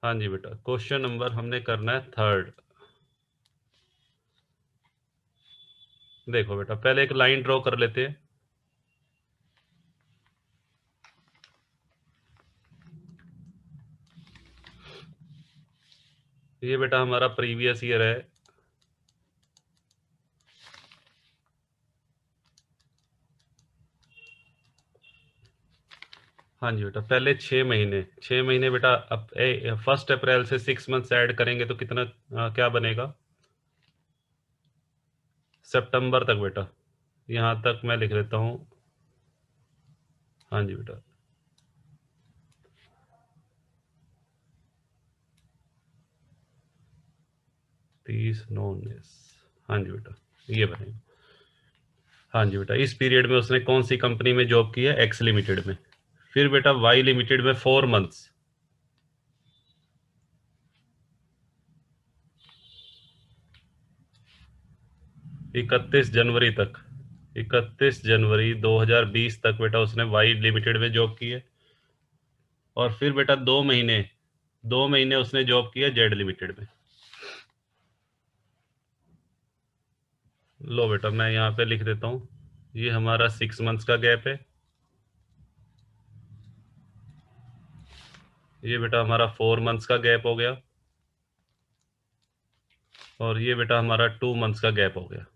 हाँ जी बेटा, क्वेश्चन नंबर हमने करना है थर्ड। देखो बेटा, पहले एक लाइन ड्रॉ कर लेते हैं। ये बेटा हमारा प्रीवियस ईयर है। हाँ जी बेटा, पहले 6 महीने, 6 महीने बेटा। अब 1 अप्रैल से 6 मंथ्स ऐड करेंगे तो कितना क्या बनेगा? सितंबर तक बेटा। यहाँ तक मैं लिख लेता हूँ। हाँ जी बेटा, 30 9 19। हाँ जी बेटा, ये बनेगा। हाँ जी बेटा, इस पीरियड में उसने कौन सी कंपनी में जॉब की है? एक्स लिमिटेड में। फिर बेटा वाई लिमिटेड में 4 मंथ्स। 31 जनवरी तक, 31 जनवरी 2020 तक बेटा उसने वाई लिमिटेड में जॉब की है। और फिर बेटा 2 महीने, 2 महीने उसने जॉब किया जेड लिमिटेड में। लो बेटा, मैं यहाँ पे लिख देता हूँ। ये हमारा 6 मंथ्स का गैप है। ये बेटा हमारा 4 मंथ्स का गैप हो गया। और ये बेटा हमारा 2 मंथ्स का गैप हो गया।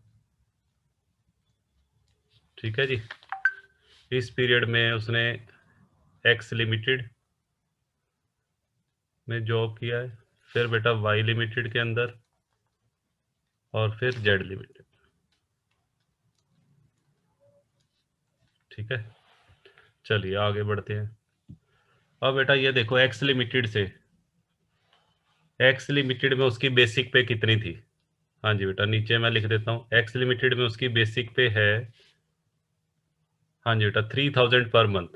ठीक है जी। इस पीरियड में उसने एक्स लिमिटेड में जॉब किया है, फिर बेटा वाई लिमिटेड के अंदर, और फिर जेड लिमिटेड। ठीक है, चलिए आगे बढ़ते हैं। अब बेटा ये देखो, एक्स लिमिटेड में उसकी बेसिक पे कितनी थी? हाँ जी बेटा, नीचे मैं लिख देता हूँ। एक्स लिमिटेड में उसकी बेसिक पे है, हाँ जी बेटा, 3000 पर मंथ।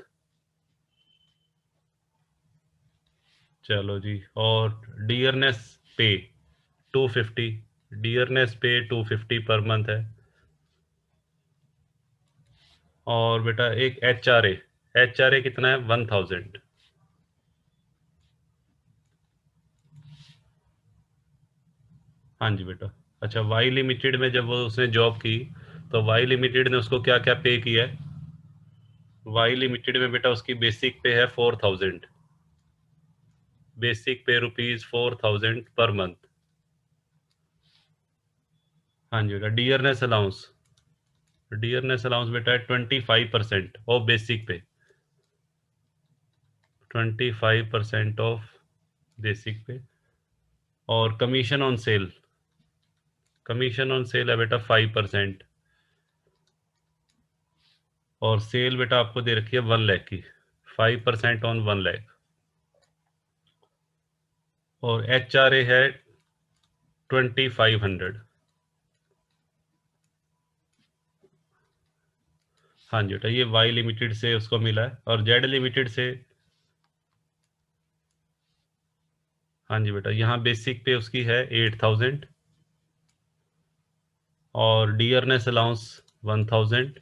चलो जी। और डियरनेस पे 250, डियरनेस पे 250 पर मंथ है। और बेटा एक एच आर ए कितना है? 1000। हाँ जी बेटा। अच्छा, वाई लिमिटेड में जब वो उसने जॉब की, तो वाई लिमिटेड ने उसको क्या क्या पे किया है? वाई लिमिटेड में बेटा उसकी बेसिक पे है 4000, बेसिक पे ₹4000 पर मंथ। हाँ जी बेटा, डियरनेस अलाउंस बेटा है 25% ऑफ बेसिक पे, 25% ऑफ बेसिक पे। और कमीशन ऑन सेल है बेटा 5%। और सेल बेटा आपको दे रखी है 1 लाख की, 5% ऑन 1 लाख। और एच आर ए है 2500। हाँ जी बेटा, ये वाई लिमिटेड से उसको मिला है। और जेड लिमिटेड से, हाँ जी बेटा, यहाँ बेसिक पे उसकी है 8000, और डियरनेस अलाउंस 1000।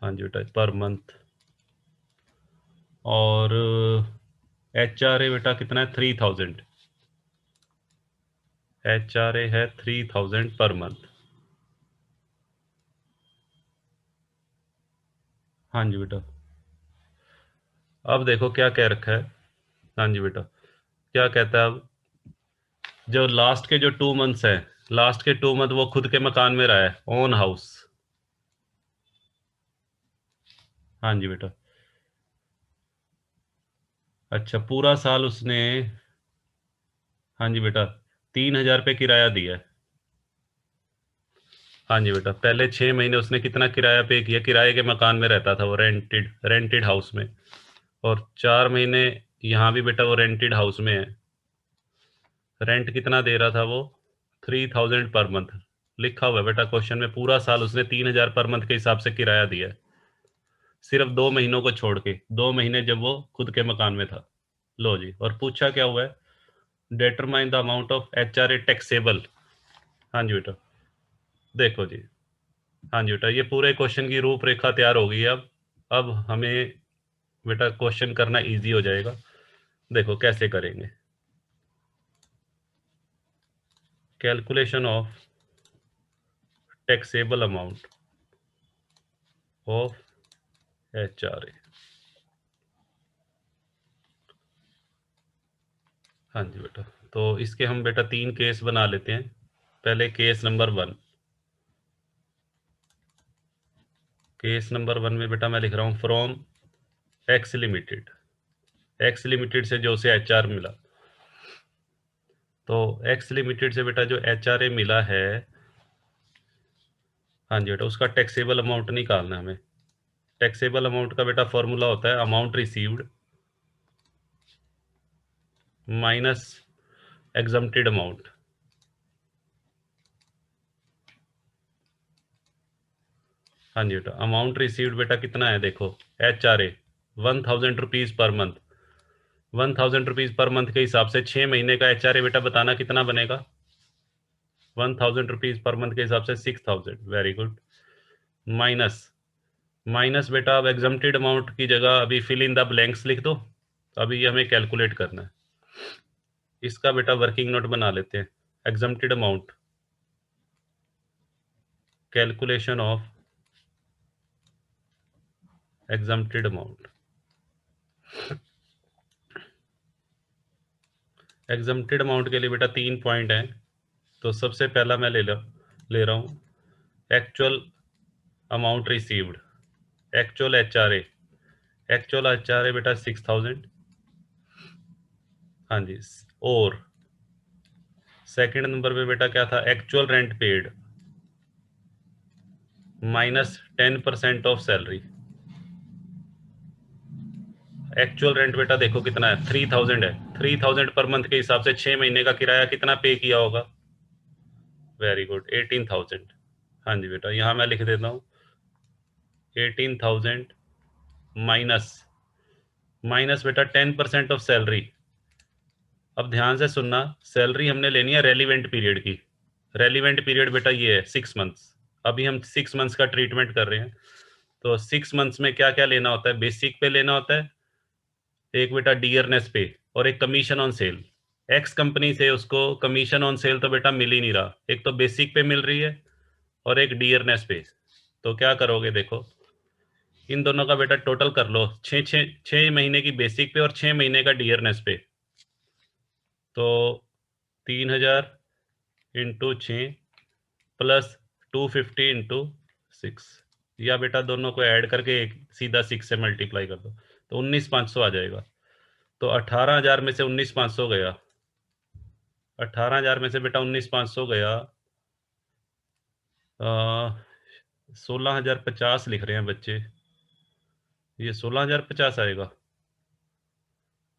हाँ जी बेटा, पर मंथ। और एच आर ए बेटा कितना है? 3000। एच आर ए है 3000 पर मंथ। हाँ जी बेटा। अब देखो क्या कह रखा है। हाँ जी बेटा, क्या कहता है अब? जो लास्ट के जो 2 मंथ्स है, लास्ट के 2 मंथ वो खुद के मकान में रहा है, ओन हाउस। हाँ जी बेटा। अच्छा, पूरा साल उसने, हाँ जी बेटा, 3000 पे किराया दिया है। हाँ जी बेटा, पहले 6 महीने उसने कितना किराया पे किया? किराए के मकान में रहता था वो, रेंटेड रेंटेड हाउस में। और 4 महीने यहाँ भी बेटा वो रेंटेड हाउस में है। रेंट कितना दे रहा था वो? 3000 पर मंथ। लिखा हुआ है बेटा क्वेश्चन में, पूरा साल उसने 3000 पर मंथ के हिसाब से किराया दिया है, सिर्फ 2 महीनों को छोड़ के, 2 महीने जब वो खुद के मकान में था। लो जी, और पूछा क्या हुआ है? Determine the amount of H R a taxable. हाँ जी बेटा, देखो जी। हाँ जी बेटा, ये पूरे क्वेश्चन की रूपरेखा तैयार हो गई है अब। हमें बेटा क्वेश्चन करना इजी हो जाएगा। देखो कैसे करेंगे, calculation of taxable amount of HRA। हाँ जी बेटा, तो इसके हम बेटा 3 केस बना लेते हैं। पहले केस नंबर 1, केस नंबर 1 में बेटा मैं लिख रहा हूँ from x limited, x limited से जो उसे HR मिला, तो एक्स लिमिटेड से बेटा जो HRA मिला है, हाँ जी बेटा, उसका टैक्सेबल अमाउंट निकालना है हमें। टैक्सेबल अमाउंट का बेटा फॉर्मूला होता है amount received minus exempted amount. हाँ जी बेटा, अमाउंट रिसीव्ड बेटा कितना है, देखो HRA 1000 rupees per month, 1000 rupees per month के हिसाब से 6 महीने का HRA बेटा बताना कितना बनेगा, 1000 रुपीज़ पर मंथ के हिसाब से 6000, वेरी गुड। माइनस, माइनस बेटा अब एग्जम्प्टेड अमाउंट की जगह अभी फिल इन द ब्लैंक्स लिख दो, अभी ये हमें कैलकुलेट करना है। इसका बेटा वर्किंग नोट बना लेते हैं, exempted amount, calculation of exempted amount. Exempted amount के लिए बेटा 3 पॉइंट हैं, तो सबसे पहला मैं ले रहा हूँ actual amount received, actual HRA बेटा 6000, हाँ जी। और सेकंड नंबर पे बेटा क्या था, actual rent paid minus 10% of salary. Actual rent बेटा देखो कितना है, 3000 है, 3000 पर मंथ के हिसाब से 6 महीने का किराया कितना पे किया होगा, वेरी गुड 18000। हाँ जी बेटा, यहाँ मैं लिख देता हूँ 18000 माइनस, माइनस बेटा 10% ऑफ सैलरी। अब ध्यान से सुनना, सैलरी हमने लेनी है रेलिवेंट पीरियड की, रेलिवेंट पीरियड बेटा ये है 6 मंथ्स, अभी हम 6 मंथ्स का ट्रीटमेंट कर रहे हैं। तो 6 मंथ्स में क्या क्या लेना होता है, बेसिक पे लेना होता है एक बेटा, डियरनेस पे, और एक commission on cell. X company से उसको कमीशन ऑन सेल तो बेटा मिल ही नहीं रहा, एक तो बेसिक पे मिल रही है और एक डियरनेस पे। तो क्या करोगे, देखो इन दोनों का बेटा टोटल कर लो, 6 महीने की बेसिक पे और 6 महीने का डियरनेस पे, तो 3000 इंटू 6 प्लस 250 इंटू 6, या बेटा दोनों को ऐड करके एक सीधा 6 से मल्टीप्लाई कर दो, तो 19500 आ जाएगा। तो 18000 में से 19500 गया, 18000 में से बेटा 19500 गया, 16050 लिख रहे हैं बच्चे, ये 16050 आएगा।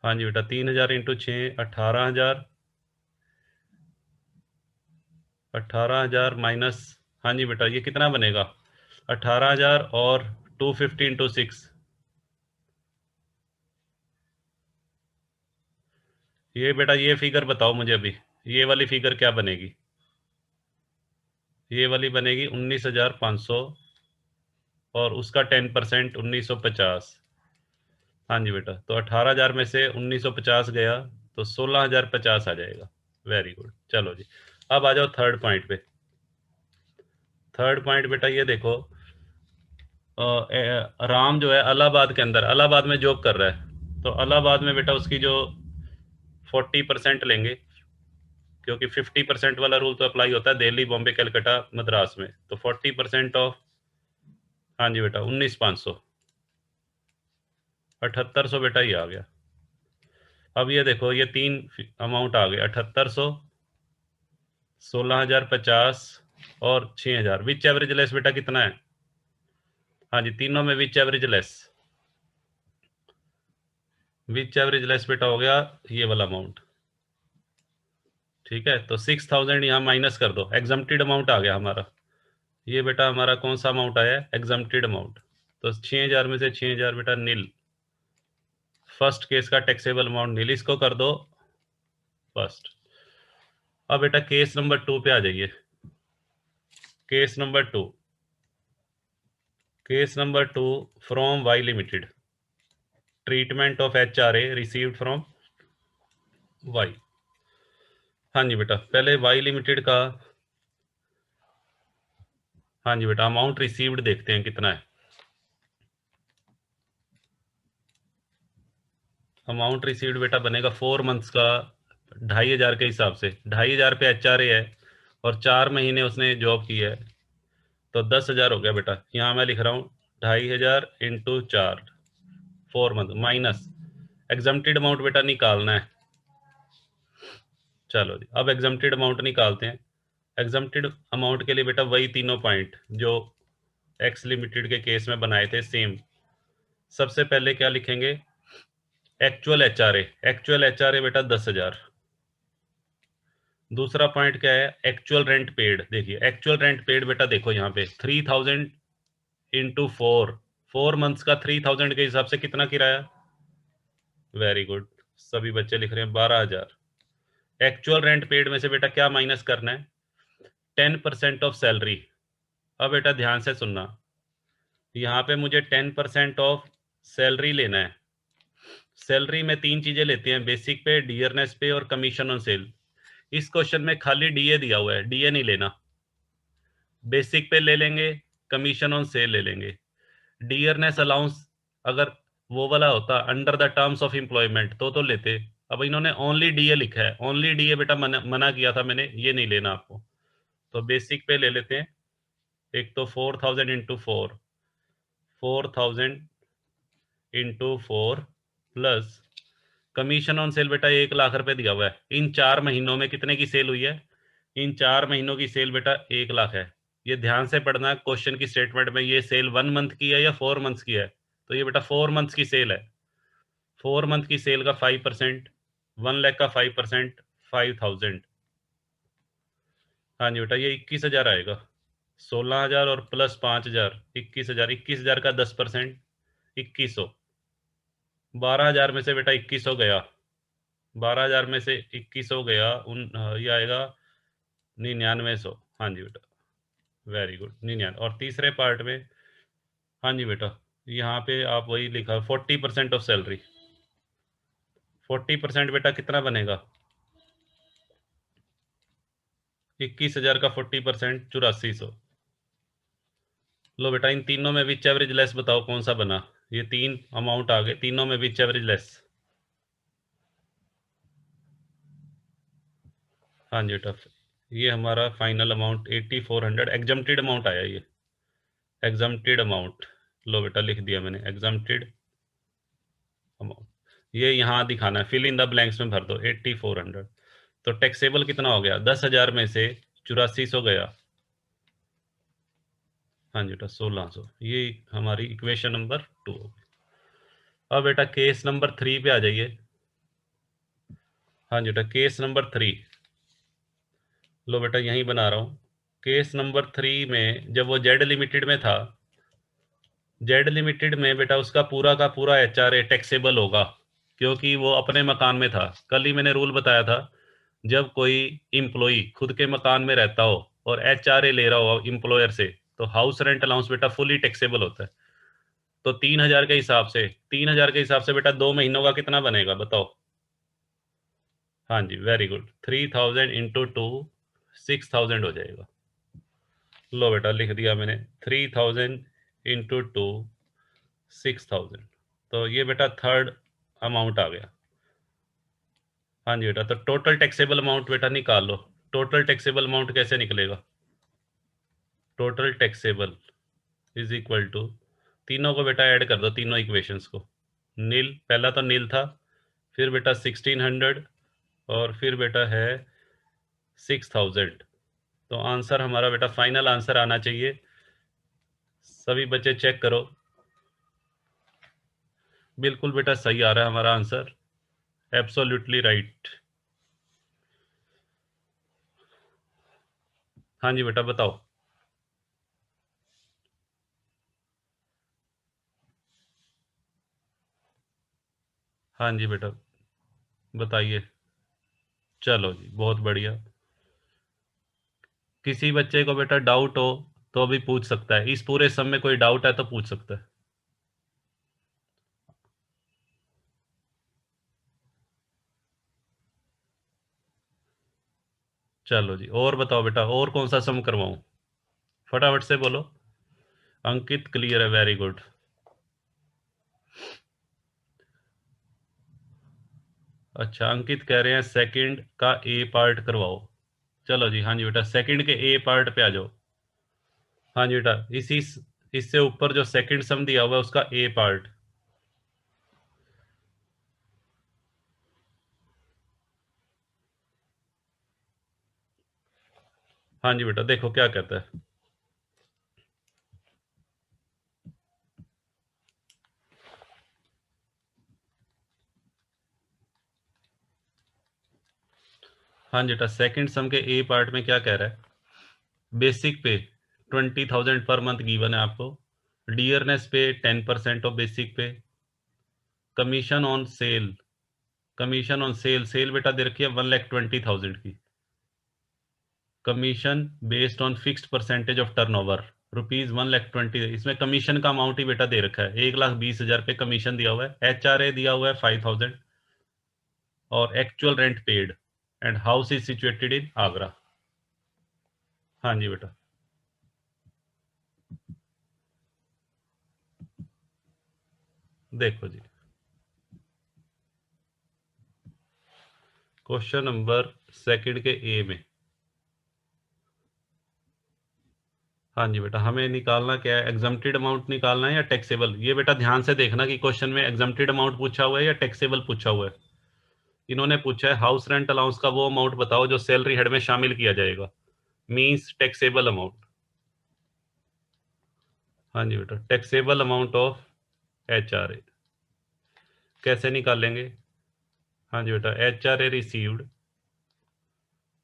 हाँ जी बेटा, 3000 इंटू 6 18000, 18000 माइनस, हाँ जी बेटा ये कितना बनेगा, 18000 और 250 इंटू 6, ये बेटा ये फिगर बताओ मुझे अभी, ये वाली फिगर क्या बनेगी, ये वाली बनेगी 19500 और उसका 10% 1950। हाँ जी बेटा, तो 18000 में से 1950 गया तो 16050 आ जाएगा, वेरी गुड। चलो जी, अब आ जाओ थर्ड पॉइंट पे। थर्ड पॉइंट बेटा ये देखो, राम जो है इलाहाबाद के अंदर, इलाहाबाद में जॉब कर रहा है, तो इलाहाबाद में बेटा उसकी जो 40% लेंगे, क्योंकि 50% वाला रूल तो अप्लाई होता है दिल्ली, बॉम्बे, कलकत्ता, मद्रास में, तो 40% ऑफ, हाँ जी बेटा 19500, 7800 बेटा ये आ गया। अब ये देखो ये 3 अमाउंट आ गए, 7800, 16050 और 6000, विच एवरेज लेस बेटा कितना है, हाँ जी तीनों में विच एवरेज लेस, विच एवरेज लेस बेटा हो गया ये वाला अमाउंट, ठीक है। तो 6000 यहाँ माइनस कर दो, एग्जम्प्टेड अमाउंट आ गया हमारा, ये बेटा हमारा कौन सा अमाउंट आया है, एग्जम्प्टेड अमाउंट। तो 6000 में से 6000 बेटा नील, फर्स्ट केस का टैक्सेबल अमाउंट नील, इसको कर दो फर्स्ट। अब बेटा केस नंबर 2 पे आ जाइए, case number 2, case number 2 from Y limited, treatment of HRA received from Y. हाँ जी बेटा, पहले वाई लिमिटेड का, हाँ जी बेटा, अमाउंट रिसीव्ड देखते हैं कितना है। अमाउंट रिसीव्ड बेटा बनेगा 4 मंथ्स का 2,500 के हिसाब से, 2,500 पे HRA है और 4 महीने उसने जॉब की है, तो 10,000 हो गया बेटा। यहाँ मैं लिख रहा हूँ 2,500 into 4, 4 month minus exempted amount बेटा निकालना है। चलो जी, अब एग्जम्प्टेड अमाउंट निकालते हैं। एग्जम्प्टेड अमाउंट के लिए बेटा वही तीनों पॉइंट जो एक्स लिमिटेड के केस में बनाए थे, सेम। सबसे पहले क्या लिखेंगे, एक्चुअल HRA। एक्चुअल HRA बेटा 10,000। दूसरा पॉइंट क्या है, एक्चुअल रेंट पेड। देखिए एक्चुअल रेंट पेड बेटा, देखो यहाँ पे 3,000 इंटू 4 मंथ्स का 3,000 के हिसाब से कितना किराया। वेरी गुड, सभी बच्चे लिख रहे हैं 12,000। एक्चुअल रेंट पेड में से बेटा क्या माइनस करना है, 10% ऑफ सैलरी। अब बेटा ध्यान से सुनना, यहाँ पे मुझे 10% ऑफ सैलरी लेना है। सैलरी में 3 चीजें लेते हैं, बेसिक पे, डियरनेस पे और कमीशन ऑन सेल। इस क्वेश्चन में खाली डीए दिया हुआ है, डीए नहीं लेना। बेसिक पे ले लेंगे, कमीशन ऑन सेल ले लेंगे। डियरनेस अलाउंस अगर वो वाला होता under the terms of employment तो लेते। अब इन्होंने ओनली डीए लिखा है, ओनली डीए बेटा मना किया था मैंने, ये नहीं लेना आपको। तो बेसिक पे ले लेते हैं। एक तो 4,000 into 4, 4,000 into 4 plus commission on cell बेटा 1,00,000 रुपए दिया हुआ है। इन 4 महीनों में कितने की सेल हुई है, इन 4 महीनों की सेल बेटा 1,00,000 है। ये ध्यान से पढ़ना है क्वेश्चन की स्टेटमेंट में, ये सेल 1 मंथ की है या 4 मंथ्स की है। तो ये बेटा 4 मंथ्स की सेल है। 4 मंथ की सेल का 5%, 1,00,000 का 5%, 5,000। हाँ जी बेटा, ये 21,000 आएगा। 16,000 और प्लस 5,000, 21,000। 21,000 का 10%, 2,100। 12,000 में से बेटा 2,100 गया, 12,000 में से 2,100 गया, ये आएगा 9900। हाँ जी बेटा, वेरी गुड, 99। और तीसरे पार्ट में, हाँ जी बेटा, यहाँ पे आप वही लिखा 40% ऑफ सैलरी। 40% बेटा कितना बनेगा, 21,000 का 40%, 8400। लो बेटा, इन तीनों में विच एवरेज लेस बताओ कौन सा बना। ये 3 अमाउंट आ गए, तीनों में विच एवरेज लेस। हाँ जी बेटा, ये हमारा फाइनल अमाउंट 8,400 एग्जम्प्टेड अमाउंट आया। ये एग्जम्प्टेड अमाउंट, लो बेटा लिख दिया मैंने एग्जम्प्टेड अमाउंट। ये यहाँ दिखाना है, फिल इन द ब्लैंक्स में भर दो 8,400। तो टैक्सेबल कितना हो गया, 10,000 में से 8400 गया। हाँ जी बेटा 1,600। ये हमारी इक्वेशन नंबर 2। अब बेटा केस नंबर 3 पे आ जाइए। हाँ जी बेटा, केस नंबर 3, लो बेटा यहीं बना रहा हूँ। केस नंबर 3 में जब वो जेड लिमिटेड में था, जेड लिमिटेड में बेटा उसका पूरा का पूरा HRA टैक्सेबल होगा, क्योंकि वो अपने मकान में था। कल ही मैंने रूल बताया था, जब कोई इम्प्लॉई खुद के मकान में रहता हो और HRA ले रहा हो इम्प्लॉयर से, तो हाउस रेंट अलाउंस बेटा फुली टैक्सेबल होता है। तो 3,000 के हिसाब से, 3,000 के हिसाब से बेटा 2 महीनों का कितना बनेगा बताओ। हाँ जी, वेरी गुड, 3,000 इंटू 2, 6,000 हो जाएगा। लो बेटा लिख दिया मैंने, 3,000 इंटू 2, 6,000। तो ये बेटा थर्ड अमाउंट आ गया। हाँ जी बेटा, तो टोटल टैक्सेबल अमाउंट बेटा निकाल लो। टोटल टैक्सेबल अमाउंट कैसे निकलेगा, total taxable is equal to, तीनों को बेटा ऐड कर दो, तीनों इक्वेशंस को। नील, पहला तो नील था, फिर बेटा 1,600 और फिर बेटा है 6,000। तो आंसर हमारा बेटा फाइनल आंसर आना चाहिए, सभी बच्चे चेक करो। बिल्कुल बेटा सही आ रहा है हमारा आंसर, एब्सोल्युटली राइट। हाँ जी बेटा बताओ। हाँ जी बेटा बताइए। चलो जी, बहुत बढ़िया। किसी बच्चे को बेटा डाउट हो तो भी पूछ सकता है, इस पूरे सम में कोई डाउट है तो पूछ सकता है। चलो जी, और बताओ बेटा, और कौन सा सम करवाऊं? फटाफट से बोलो। अंकित क्लियर है, वेरी गुड। अच्छा, अंकित कह रहे हैं सेकंड का ए पार्ट करवाओ। चलो जी, हाँ जी बेटा, सेकंड के ए पार्ट पे आ जाओ। हाँ जी बेटा, इसी इससे ऊपर जो सेकंड सम दिया हुआ है उसका ए पार्ट। हाँ जी बेटा, देखो क्या कहता है। हाँ जी बेटा, सेकंड सम के ए पार्ट में क्या कह रहा है? बेसिक पे 20,000 पर मंथ गिवन है आपको। Dearness pay 10% of basic pay. Commission on sale, commission on sale, sale बेटा दे रखी है 1,20,000 की। Commission based on fixed percentage of turnover ₹1,20,000। इसमें कमीशन का अमाउंट ही बेटा दे रखा है 1,20,000 पे कमीशन दिया हुआ है। HRA दिया हुआ है 5,000 और actual rent paid and house is situated in Agra. हाँ जी बेटा, देखो जी, क्वेश्चन नंबर सेकंड के ए में। हाँ जी बेटा, हमें निकालना क्या है? एग्जम्प्टेड अमाउंट निकालना है या टैक्सेबल? ये बेटा ध्यान से देखना कि क्वेश्चन में एग्जम्प्टेड अमाउंट पूछा हुआ है या टैक्सेबल पूछा हुआ है। इन्होंने पूछा है हाउस रेंट अलाउंस का वो अमाउंट बताओ जो सैलरी हेड में शामिल किया जाएगा, मींस टैक्सेबल अमाउंट। हाँ जी बेटा, टैक्सेबल अमाउंट ऑफ HRA कैसे निकालेंगे? हाँ जी बेटा, HRA received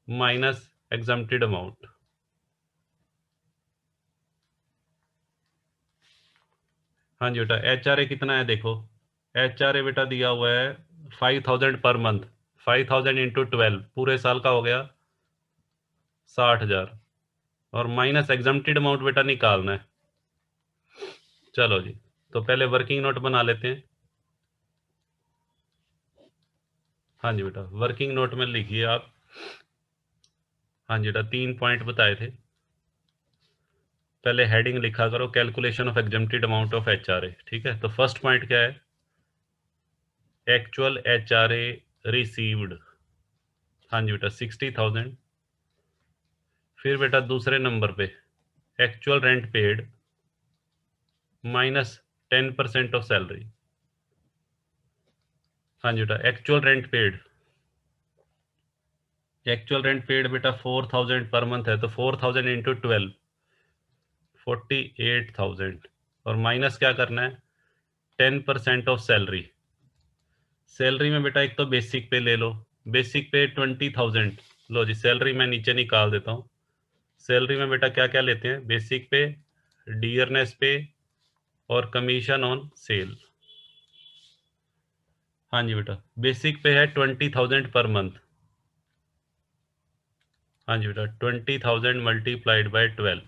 minus exempted amount. हाँ जी बेटा, HRA कितना है देखो। HRA बेटा दिया हुआ है 5,000 पर मंथ। 5,000 इंटू 12 पूरे साल का हो गया 60,000। और माइनस एग्जम्प्टेड अमाउंट बेटा निकालना है। चलो जी, तो पहले वर्किंग नोट बना लेते हैं। हाँ जी बेटा, वर्किंग नोट में लिखिए आप। हाँ जी बेटा, 3 पॉइंट बताए थे। पहले हेडिंग लिखा करो calculation of exempted amount of HRA। ठीक है, तो फर्स्ट पॉइंट क्या है? Actual HRA received. हाँ जी बेटा, 60,000। फिर बेटा दूसरे नंबर पे actual rent paid minus 10% of salary. हाँ जी बेटा, actual rent paid, actual rent paid बेटा 4,000 पर मंथ है, तो 4,000 इंटू 12 48,000। और माइनस क्या करना है? 10% ऑफ सैलरी। सैलरी में बेटा एक तो बेसिक पे ले लो, बेसिक पे 20,000। लो जी, सैलरी मैं नीचे निकाल देता हूँ। सैलरी में बेटा क्या क्या लेते हैं? बेसिक पे, डियरनेस पे और कमीशन ऑन सेल। हाँ जी बेटा, बेसिक पे है 20,000 पर मंथ। हाँ जी बेटा, 20,000 मल्टीप्लाइड बाय 12।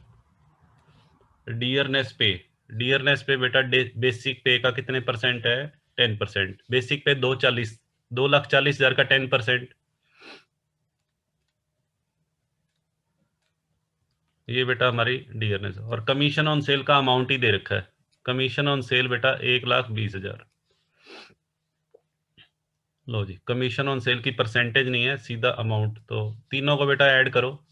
डियरनेस पे बेटा बेसिक पे का कितने परसेंट है? 10%। बेसिक पे 2,40,000 का 10%। ये बेटा हमारी डियरनेस। और कमीशन ऑन सेल का अमाउंट ही दे रखा है। कमीशन ऑन सेल बेटा 1,20,000। लो जी, कमीशन ऑन सेल की परसेंटेज नहीं है, सीधा अमाउंट। तो तीनों को बेटा ऐड करो,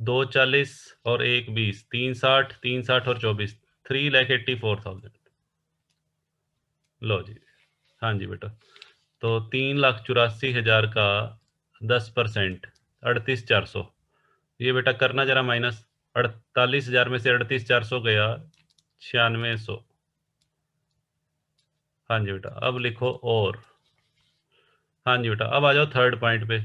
2,40 और 1,20, 3,60, 3,60 और 24, 3,84,000। लो जी, हाँ जी बेटा, तो 3,84,000 का 10%, 38,400। ये बेटा करना जरा माइनस। 48,000 में से 38,400 गया 96,100। हाँ जी बेटा, अब लिखो और। हाँ जी बेटा, अब आ जाओ थर्ड पॉइंट पे।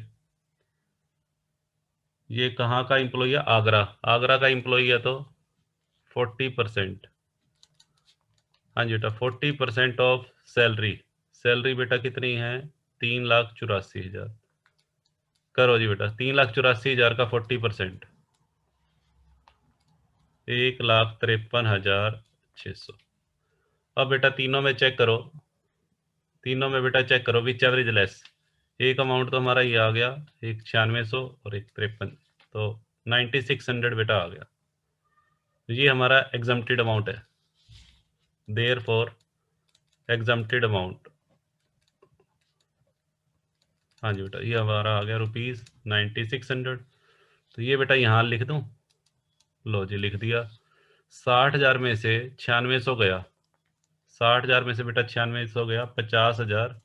ये कहाँ का एम्प्लॉई है? आगरा। आगरा का एम्प्लॉई है तो 40%। हाँ जी बेटा, 40% ऑफ सैलरी। सैलरी बेटा कितनी है? 3,84,000। करो जी बेटा, 3,84,000 का 40%, 1,53,600। अब बेटा तीनों में चेक करो, तीनों में बेटा चेक करो विच एवरेज लेस। एक अमाउंट तो हमारा ये आ गया, एक 9600 और एक 53, तो 9600 बेटा आ गया। ये हमारा एग्जम्प्टेड अमाउंट है, देयर फॉर एग्जम्प्टेड अमाउंट। हाँ जी बेटा, ये हमारा आ गया ₹9600। तो ये बेटा यहाँ लिख दूँ? लो जी, लिख दिया। 60,000 में से 9600 गया, 60,000 में से बेटा 9600 गया, 50,000।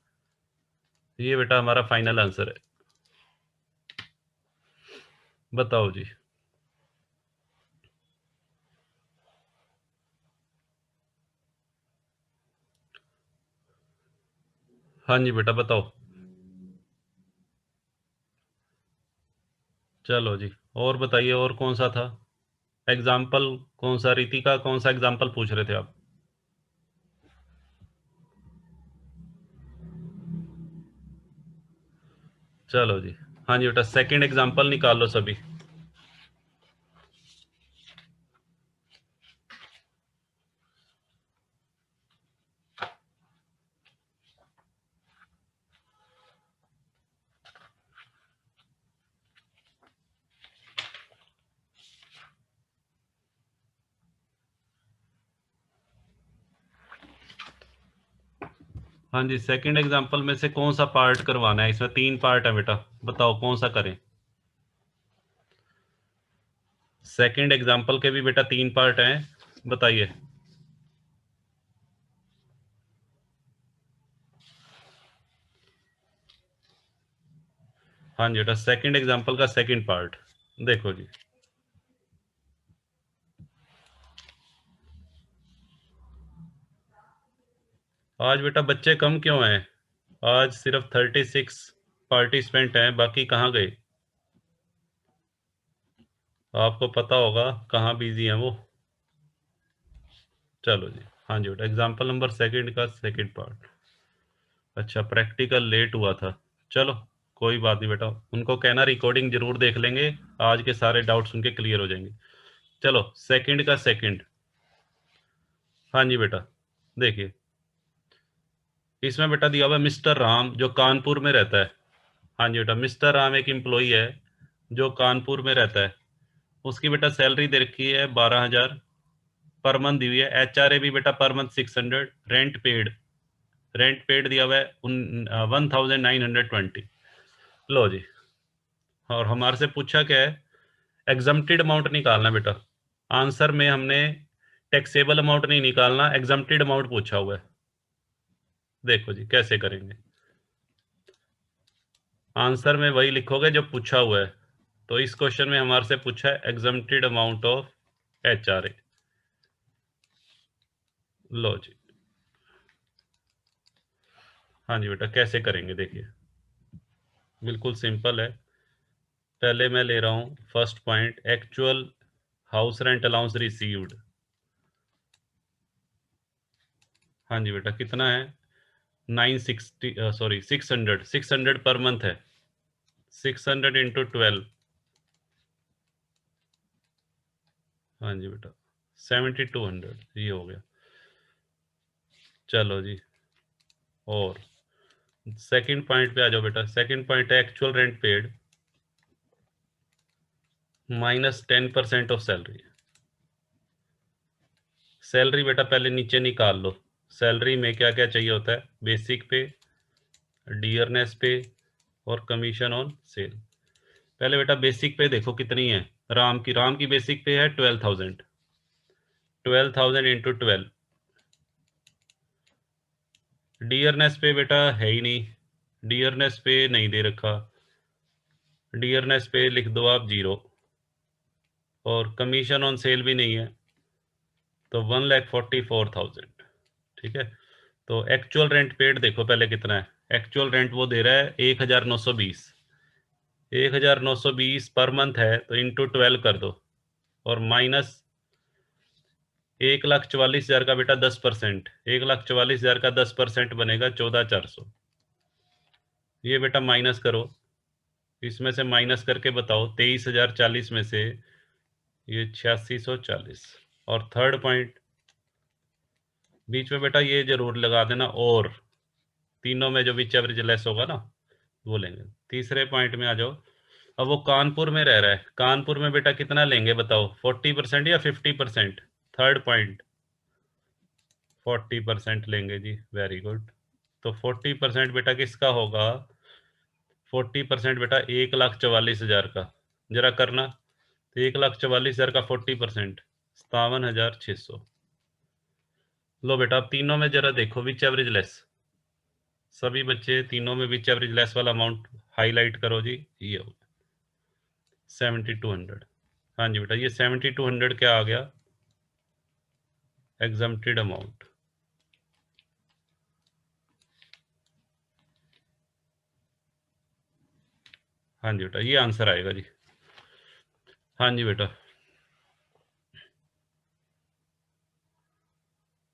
ये बेटा हमारा फाइनल आंसर है। बताओ जी। हाँ जी बेटा, बताओ। चलो जी, और बताइए, और कौन सा था एग्जाम्पल? कौन सा, रीति का कौन सा एग्जाम्पल पूछ रहे थे आप? चलो जी, हाँ जी बेटा, सेकंड एग्जाम्पल निकाल लो सभी। हाँ जी, सेकंड एग्जाम्पल में से कौन सा पार्ट करवाना है? इसमें 3 पार्ट है बेटा, बताओ कौन सा करें? सेकंड एग्जाम्पल के भी बेटा 3 पार्ट हैं, बताइए। हाँ जी बेटा, सेकंड एग्जाम्पल का सेकंड पार्ट देखो जी। आज बेटा बच्चे कम क्यों हैं? आज सिर्फ 36 पार्टिसिपेंट हैं, बाकी कहाँ गए? आपको पता होगा कहाँ बिजी हैं वो। चलो जी, हाँ जी बेटा, एग्जाम्पल नंबर सेकंड का सेकंड पार्ट। अच्छा, प्रैक्टिकल लेट हुआ था। चलो कोई बात नहीं बेटा, उनको कहना रिकॉर्डिंग जरूर देख लेंगे, आज के सारे डाउट्स उनके क्लियर हो जाएंगे। चलो सेकंड का सेकंड। हाँ जी बेटा, देखिए इसमें बेटा दिया हुआ है मिस्टर राम जो कानपुर में रहता है। हाँ जी बेटा, मिस्टर राम एक एम्प्लॉई है जो कानपुर में रहता है। उसकी बेटा सैलरी दे रखी है 12,000 पर मंथ दी हुई है। HRA भी बेटा पर मंथ 600। रेंट पेड दिया हुआ है 1920। लो जी, और हमारे से पूछा क्या है? एग्जम्प्टेड अमाउंट निकालना बेटा। आंसर में हमने टैक्सेबल अमाउंट नहीं निकालना, एग्जम्प्टेड अमाउंट पूछा हुआ है। देखो जी कैसे करेंगे। आंसर में वही लिखोगे जो पूछा हुआ है। तो इस क्वेश्चन में हमारे से पूछा है एग्जम्प्टेड अमाउंट ऑफ HRA। लो जी, हाँ जी बेटा, कैसे करेंगे देखिए, बिल्कुल सिंपल है। पहले मैं ले रहा हूँ first point, actual house rent allowance received. हाँ जी बेटा, कितना है? 960, सॉरी 600 पर मंथ है। 600 इंटू 12। हाँ जी बेटा, 7200 ये हो गया। चलो जी, और सेकंड पॉइंट पे आ जाओ बेटा। सेकंड पॉइंट है actual rent paid minus 10% of salary. Salary बेटा पहले नीचे निकाल लो। सैलरी में क्या क्या चाहिए होता है? बेसिक पे, डियरनेस पे और कमीशन ऑन सेल। पहले बेटा बेसिक पे देखो कितनी है। राम की बेसिक पे है 12,000। 12,000 इंटू 12। डियरनेस पे बेटा है ही नहीं, डियरनेस पे नहीं दे रखा। डियरनेस पे लिख दो आप 0। और कमीशन ऑन सेल भी नहीं है, तो 1,44,000। ठीक है, तो एक्चुअल रेंट पेड देखो पहले कितना है। एक्चुअल रेंट वो दे रहा है 1,920। 1,920 पर मंथ है, तो इंटू 12 कर दो और माइनस 1,44,000 का बेटा 10%। 1,44,000 का 10% बनेगा 14,400। ये बेटा माइनस करो, इसमें से माइनस करके बताओ 23,040 में से ये 8640। और थर्ड पॉइंट बीच में बेटा ये जरूर लगा देना, और तीनों में जो विच एवरेज लेस होगा ना, वो लेंगे। तीसरे पॉइंट में आ जाओ। अब वो कानपुर में रह रहा है, कानपुर में बेटा कितना लेंगे बताओ, 40% या 50%? थर्ड पॉइंट, 40% लेंगे जी, वेरी गुड। तो 40% बेटा किसका होगा? 40% बेटा 1,44,000 का। जरा करना, तो 1,44,000 का 40%, 57,600। लो बेटा, अब तीनों में जरा देखो विच एवरेज लेस। सभी बच्चे तीनों में विच एवरेज लेस वाला अमाउंट हाईलाइट करो जी। ये हो 7,200। हाँ जी बेटा, ये 7,200 क्या आ गया? Exempted amount. हाँ जी बेटा, ये आंसर आएगा जी। हाँ जी बेटा।